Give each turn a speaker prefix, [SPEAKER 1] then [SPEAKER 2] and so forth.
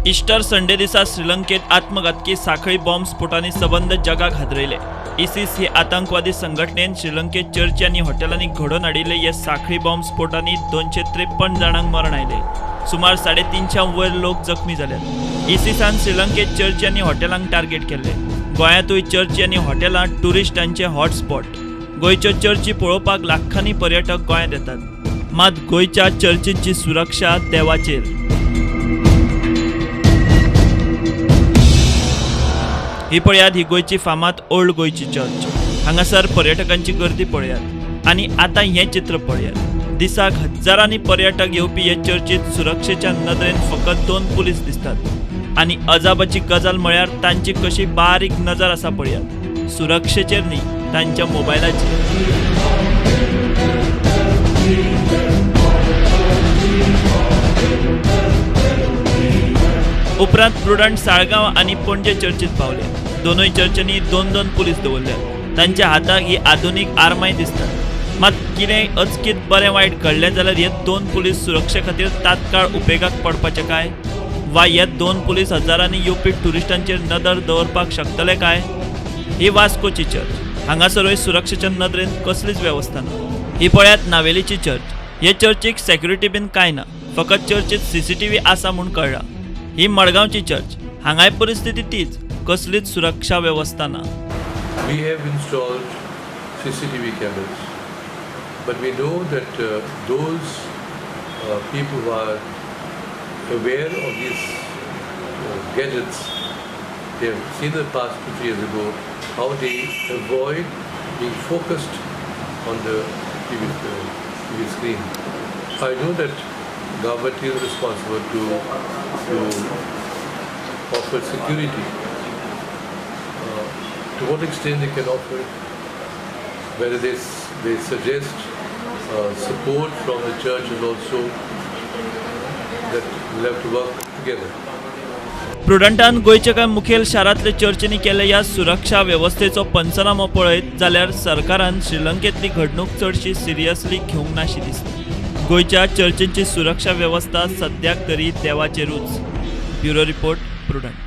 [SPEAKER 1] Easter Sunday दिसा श्रीलंकेत आत्मघातकी साखळी बॉम्ब स्फोटांनी सबंद जगाक हादरयले। इसिस ही आतंकवादी संघटनेन श्रीलंकेत चर्ची आणि हॉटेलांनी घडोवन हाडिल्ले हे साखळी बॉम्ब स्फोटांनी 253 जाणांक मरण आयले। सुमार 350 वयर लोक जखमी जाल्यात। इसिसान श्रीलंकेत चर्ची आणि हॉटेलांक टार्गेट केले। गोंयांतूय चर्ची आणि हॉटेलां टुरिस्टांचे हॉटस्पॉट। गोंयच्यो चर्ची पळोवपाक लाखांनी पर्यटक गोंयांत येतात। मात गोंयच्या चर्चींची सुरक्षा देवाचेर। ही पळयात ही गोयची फामाद ओल्ड गोयची चर्च। हांगासर पर्यटकांची गर्दी पळयात आणि आता हे चित्र पळयात। दिसाक हजारांनी पर्यटक येवपी हे चर्चीत सुरक्षेच्या नदरेन फकत 2 पुलीस दिसतात आणि अजाबाची गजाल म्हळ्यार तांची कशी बारीक नजर आसा पळयात। सुरक्षेचेर न्ही, तांच्या मोबायलाचेर। उपरांत प्रुडंट साळगांव आणि पणजे चर्चीत पावले। दोनूय चर्चींनी 2 पुलीस दवरल्यात। तांच्या हाताक ही आधुनिक आर्माय दिसतात। मात कितेंय अचकीत बरें वायट घडलें जाल्यार हे 2 पुलीस सुरक्षे खातीर तात्काळ उपेगाक पडपाचे काय? वा हे 2 पुलीस हजारांनी येवपी टुरिस्टांचेर नदर दवरपाक शकतले काय? ही वास्कोची चर्च। हांगासरूय सुरक्षेच्या नदरेन कसलीच वेवस्था ना। ही पळयात नावेलीची चर्च। हे चर्चीक सेक्युरिटी बीन कांय ना, फकत चर्चीत CCTV आसा म्हूण कळ्ळा। ही मडगांवची चर्च। हांगाय परिस्थिती तीच, कसलीच सुरक्षा व्यवस्था ना।
[SPEAKER 2] We have installed CCTV cameras, but we know that those people who are aware of these gadgets, they have seen the past 2 years ago how they avoid being focused on the TV screen. I know that government is responsible to offer security. To what extent they can offer it, whether they suggest support from the church is also that we'll have to work together.
[SPEAKER 1] प्रुडंटान गोयच्या काय मुखेल शारांतले चर्चींनी केले ह्या सुरक्षा व्यवस्थेचो पंचनामो पळयत जाल्यार सरकारान श्रीलंकेतली घडणूक चडशी सिरियसली घेवंक नाशी दिसता। गोयच्या चर्चींची सुरक्षा व्यवस्था सद्याक तरी देवाचेरूच। Bureau report, prudent.